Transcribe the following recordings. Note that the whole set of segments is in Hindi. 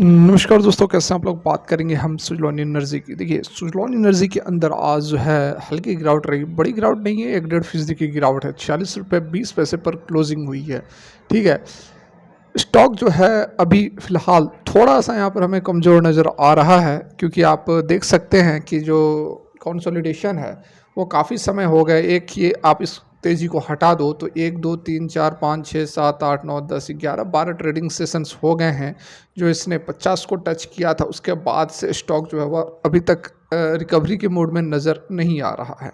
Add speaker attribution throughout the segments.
Speaker 1: नमस्कार दोस्तों, कैसे हैं आप लोग। बात करेंगे हम सुज़लॉन एनर्जी की। देखिए, सुज़लॉन एनर्जी के अंदर आज जो है हल्की गिरावट रही, बड़ी गिरावट नहीं है, 1-1.5% की गिरावट है। 40 रुपये 20 पैसे पर क्लोजिंग हुई है। ठीक है, स्टॉक जो है अभी फ़िलहाल थोड़ा सा यहाँ पर हमें कमज़ोर नज़र आ रहा है, क्योंकि आप देख सकते हैं कि जो कंसोलिडेशन है वो काफ़ी समय हो गए। एक ये आप इस तेज़ी को हटा दो तो 1 2 3 4 5 6 7 8 9 10 11 12 ट्रेडिंग सेशंस हो गए हैं जो इसने 50 को टच किया था। उसके बाद से स्टॉक जो है वह अभी तक रिकवरी के मोड में नज़र नहीं आ रहा है।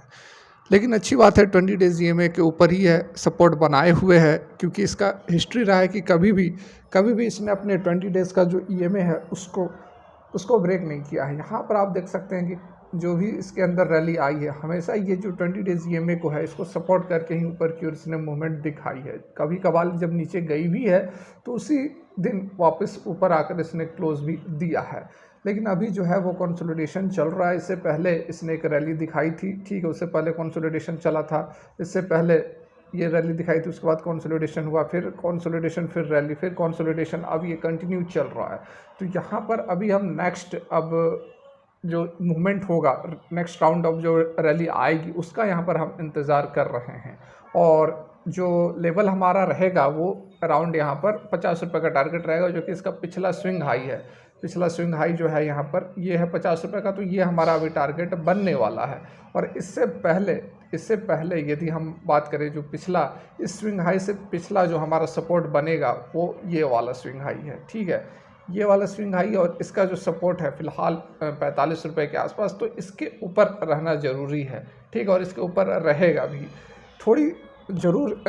Speaker 1: लेकिन अच्छी बात है, 20 डेज़ ईएमए के ऊपर ही है, सपोर्ट बनाए हुए है, क्योंकि इसका हिस्ट्री रहा है कि कभी भी इसने अपने 20 डेज़ का जो ईएमए है उसको ब्रेक नहीं किया है। यहाँ पर आप देख सकते हैं कि जो भी इसके अंदर रैली आई है, हमेशा ये जो 20 डेज़ ईएमए को है इसको सपोर्ट करके ही ऊपर की ओर इसने मूवमेंट दिखाई है। कभी कभार जब नीचे गई भी है तो उसी दिन वापस ऊपर आकर इसने क्लोज भी दिया है। लेकिन अभी जो है वो कंसोलिडेशन चल रहा है। इससे पहले इसने एक रैली दिखाई थी, ठीक है, उससे पहले कंसोलिडेशन चला था। इससे पहले ये रैली दिखाई थी, उसके बाद कंसोलिडेशन हुआ, फिर कंसोलिडेशन, फिर रैली, फिर कंसोलिडेशन, अब ये कंटिन्यू चल रहा है। तो यहाँ पर अभी हम नेक्स्ट अब जो मूवमेंट होगा, नेक्स्ट राउंड ऑफ जो रैली आएगी उसका यहाँ पर हम इंतज़ार कर रहे हैं। और जो लेवल हमारा रहेगा वो अराउंड यहाँ पर 50 रुपये का टारगेट रहेगा, जो कि इसका पिछला स्विंग हाई है। पिछला स्विंग हाई जो है यहाँ पर ये है 50 रुपये का, तो ये हमारा अभी टारगेट बनने वाला है। और इससे पहले यदि हम बात करें जो पिछला इस स्विंग हाई से पिछला जो हमारा सपोर्ट बनेगा वो ये वाला स्विंग हाई है। ठीक है, ये वाला स्विंग हाई और इसका जो सपोर्ट है फ़िलहाल 45 रुपये के आसपास, तो इसके ऊपर रहना ज़रूरी है। ठीक है, और इसके ऊपर रहेगा भी। थोड़ी ज़रूर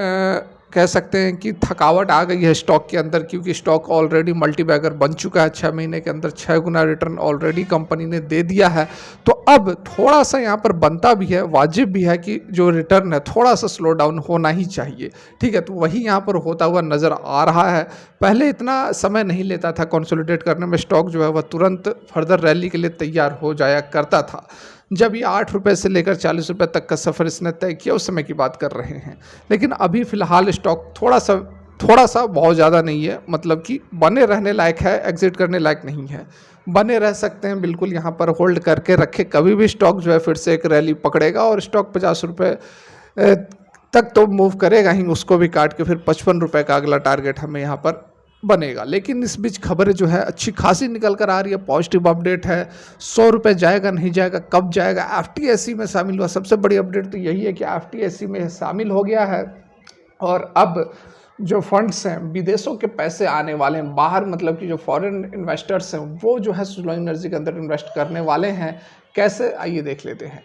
Speaker 1: कह सकते हैं कि थकावट आ गई है स्टॉक के अंदर, क्योंकि स्टॉक ऑलरेडी मल्टीबैगर बन चुका है। 6 महीने के अंदर 6 गुना रिटर्न ऑलरेडी कंपनी ने दे दिया है। तो अब थोड़ा सा यहाँ पर बनता भी है, वाजिब भी है कि जो रिटर्न है थोड़ा सा स्लो डाउन होना ही चाहिए। ठीक है, तो वही यहाँ पर होता हुआ नज़र आ रहा है। पहले इतना समय नहीं लेता था कंसोलिडेट करने में, स्टॉक जो है वह तुरंत फर्दर रैली के लिए तैयार हो जाया करता था। जब ये 8 रुपये से लेकर 40 रुपये तक का सफ़र इसने तय किया, उस समय की बात कर रहे हैं। लेकिन अभी फ़िलहाल स्टॉक थोड़ा सा बहुत ज़्यादा नहीं है, मतलब कि बने रहने लायक है, एग्जिट करने लायक नहीं है। बने रह सकते हैं बिल्कुल, यहाँ पर होल्ड करके रखे। कभी भी स्टॉक जो है फिर से एक रैली पकड़ेगा और स्टॉक 50 रुपये तक तो मूव करेगा ही, उसको भी काट के फिर 55 रुपये का अगला टारगेट हमें यहाँ पर बनेगा। लेकिन इस बीच खबरें जो है अच्छी खासी निकल कर आ रही है, पॉजिटिव अपडेट है। 100 रुपये जाएगा नहीं जाएगा, कब जाएगा, एफटीएससी में शामिल हुआ। सबसे बड़ी अपडेट तो यही है कि एफटीएससी में शामिल हो गया है और अब जो फंड्स हैं, विदेशों के पैसे आने वाले हैं बाहर, मतलब कि जो फॉरेन इन्वेस्टर्स हैं वो जो है सुज़लॉन एनर्जी के अंदर इन्वेस्ट करने वाले हैं। कैसे, आइए देख लेते हैं।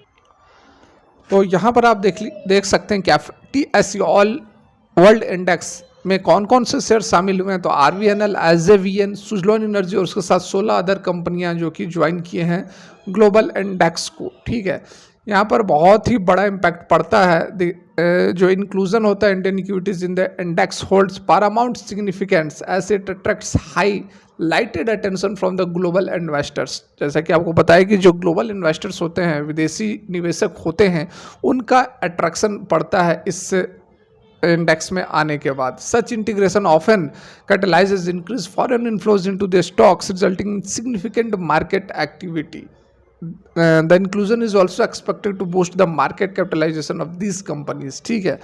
Speaker 1: तो यहाँ पर आप देख सकते हैं कि एफटीएससी ऑल वर्ल्ड इंडेक्स में कौन कौन से शेयर शामिल हुए हैं। तो आरवीएनएल, एसजेवीएन, सुज़लॉन एनर्जी और उसके साथ 16 अदर कंपनियां जो कि ज्वाइन किए हैं ग्लोबल इंडेक्स को। ठीक है, यहाँ पर बहुत ही बड़ा इम्पैक्ट पड़ता है। जो इंक्लूजन होता है Indian equities in the index holds paramount significance as it attracts high lighted attention from the global investors. जैसा कि आपको पता है कि जो ग्लोबल इन्वेस्टर्स होते हैं, विदेशी निवेशक होते हैं, उनका अट्रैक्शन पड़ता है इस इंडेक्स में आने के बाद। Such integration often catalyzes increased foreign inflows into their stocks, resulting in significant market activity. The inclusion is also expected to boost the market capitalization of these companies. ठीक है,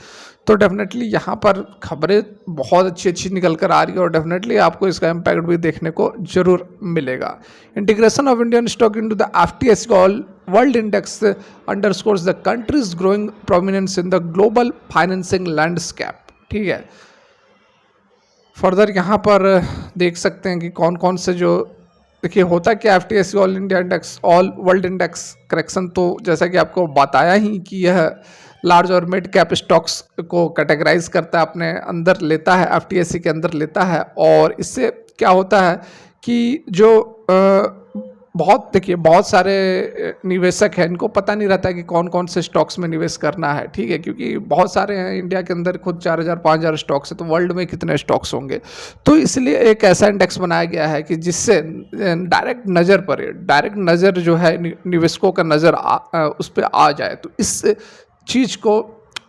Speaker 1: तो डेफिनेटली यहाँ पर खबरें बहुत अच्छी निकल कर आ रही है और डेफिनेटली आपको इसका इम्पैक्ट भी देखने को जरूर मिलेगा। Integration of Indian stock into the FTSE all world index underscores the countries growing prominence in the global financing landscape. ठीक है, फर्दर यहाँ पर देख सकते हैं कि कौन कौन से जो, देखिए होता क्या, FTSE all India index all world index correction, तो जैसा कि आपको बताया ही कि यह लार्ज और मिड कैप स्टॉक्स को कैटेगराइज करता है, अपने अंदर लेता है, एफटीएससी के अंदर लेता है। और इससे क्या होता है कि जो बहुत सारे निवेशक हैं, इनको पता नहीं रहता है कि कौन कौन से स्टॉक्स में निवेश करना है। ठीक है, क्योंकि बहुत सारे हैं, इंडिया के अंदर खुद 4000 5000 स्टॉक्स है, तो वर्ल्ड में कितने स्टॉक्स होंगे। तो इसलिए एक ऐसा इंडेक्स बनाया गया है कि जिससे डायरेक्ट नज़र जो है निवेशकों का नज़र उस पर आ जाए। तो इस चीज़ को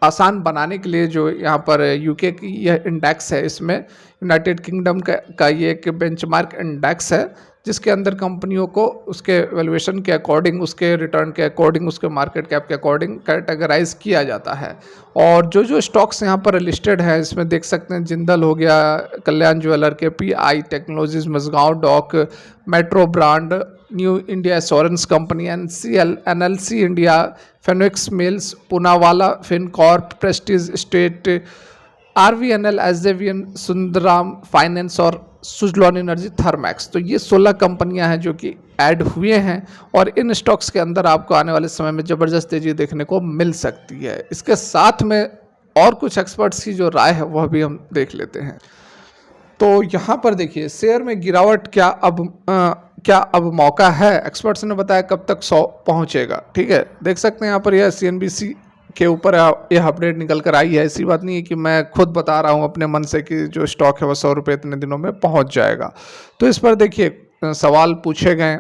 Speaker 1: आसान बनाने के लिए जो यहाँ पर यूके की यह इंडेक्स है, इसमें यूनाइटेड किंगडम का ये एक बेंचमार्क इंडेक्स है जिसके अंदर कंपनियों को उसके वैल्यूएशन के अकॉर्डिंग, उसके रिटर्न के अकॉर्डिंग, उसके मार्केट कैप के अकॉर्डिंग कैटेगराइज किया जाता है। और जो जो स्टॉक्स यहाँ पर लिस्टेड हैं इसमें देख सकते हैं, जिंदल हो गया, Kalyan Jeweller, KPI Technologies, Mazagon Dock, Metro Brand, New India Assurance Company, NLC India, Phoenix Mills, Poonawalla Fincorp, Prestige Estate, RVNL, SJVN, Sundaram Finance और सुजलॉन एनर्जी, थर्मैक्स। तो ये 16 कंपनियां हैं जो कि ऐड हुए हैं और इन स्टॉक्स के अंदर आपको आने वाले समय में ज़बरदस्त तेजी देखने को मिल सकती है। इसके साथ में और कुछ एक्सपर्ट्स की जो राय है वह भी हम देख लेते हैं। तो यहाँ पर देखिए, शेयर में गिरावट क्या अब मौका है? एक्सपर्ट्स ने बताया कब तक 100 पहुँचेगा। ठीक है, देख सकते हैं यहाँ पर यह CNBC के ऊपर यह अपडेट निकल कर आई है। ऐसी बात नहीं है कि मैं खुद बता रहा हूँ अपने मन से कि जो स्टॉक है वह 100 रुपये इतने दिनों में पहुँच जाएगा। तो इस पर देखिए सवाल पूछे गए,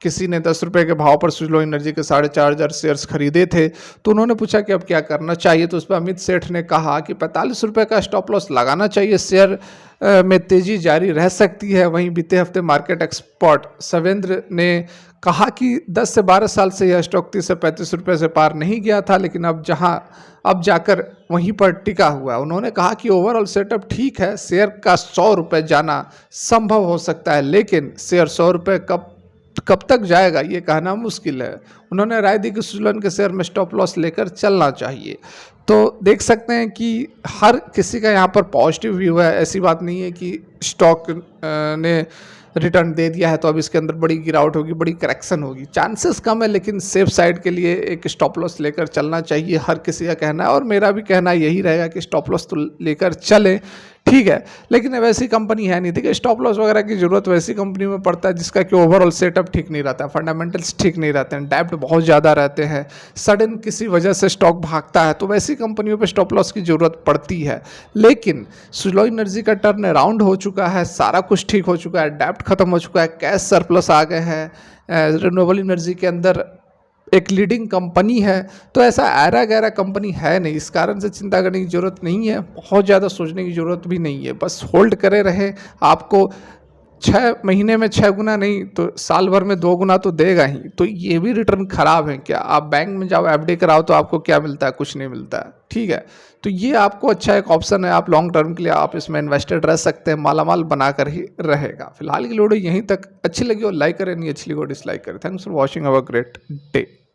Speaker 1: किसी ने 10 रुपये के भाव पर सुजलॉन एनर्जी के 4,500 शेयर्स खरीदे थे, तो उन्होंने पूछा कि अब क्या करना चाहिए। तो उस पर अमित सेठ ने कहा कि 45 रुपये का स्टॉप लॉस लगाना चाहिए, शेयर में तेजी जारी रह सकती है। वहीं बीते हफ्ते मार्केट एक्सपर्ट सवेंद्र ने कहा कि 10 से 12 साल से यह स्टॉक 30 से 35 रुपये से पार नहीं गया था, लेकिन अब जाकर वहीं पर टिका हुआ है। उन्होंने कहा कि ओवरऑल सेटअप ठीक है, शेयर का 100 रुपये जाना संभव हो सकता है, लेकिन शेयर 100 रुपये कब तक जाएगा ये कहना मुश्किल है। उन्होंने राय दी कि सुजलॉन के शेयर में स्टॉप लॉस लेकर चलना चाहिए। तो देख सकते हैं कि हर किसी का यहाँ पर पॉजिटिव व्यू है। ऐसी बात नहीं है कि स्टॉक ने रिटर्न दे दिया है तो अब इसके अंदर बड़ी गिरावट होगी, बड़ी करेक्शन होगी। चांसेस कम है, लेकिन सेफ साइड के लिए एक स्टॉप लॉस लेकर चलना चाहिए, हर किसी का कहना है। और मेरा भी कहना यही रहेगा कि स्टॉप लॉस तो लेकर चलें, ठीक है, लेकिन वैसी कंपनी है नहीं। देखिए, स्टॉप लॉस वगैरह की जरूरत वैसी कंपनी में पड़ता है जिसका कि ओवरऑल सेटअप ठीक नहीं रहता है, फंडामेंटल्स ठीक नहीं रहते हैं, डेब्ट बहुत ज़्यादा रहते हैं, सडन किसी वजह से स्टॉक भागता है, तो वैसी कंपनियों पे स्टॉप लॉस की ज़रूरत पड़ती है। लेकिन सुजलॉन एनर्जी का टर्न अराउंड हो चुका है, सारा कुछ ठीक हो चुका है, डेब्ट खत्म हो चुका है, कैश सरप्लस आ गए हैं, रिन्यूएबल एनर्जी के अंदर एक लीडिंग कंपनी है। तो ऐसा ऐरा गैरा कंपनी है नहीं, इस कारण से चिंता करने की ज़रूरत नहीं है, बहुत ज़्यादा सोचने की ज़रूरत भी नहीं है। बस होल्ड करे रहे, आपको 6 महीने में 6 गुना नहीं तो साल भर में 2 गुना तो देगा ही। तो ये भी रिटर्न खराब है क्या? आप बैंक में जाओ, FD कराओ, तो आपको क्या मिलता है? कुछ नहीं मिलता है, ठीक है। तो ये आपको अच्छा एक ऑप्शन है, आप लॉन्ग टर्म के लिए आप इसमें इन्वेस्टेड रह सकते हैं, मालामाल बनाकर ही रहेगा। फिलहाल की वीडियो यहीं तक। अच्छी लगी हो लाइक करें, नहीं अच्छी लगी हो डिसलाइक करें। Thanks for watching, have a great day.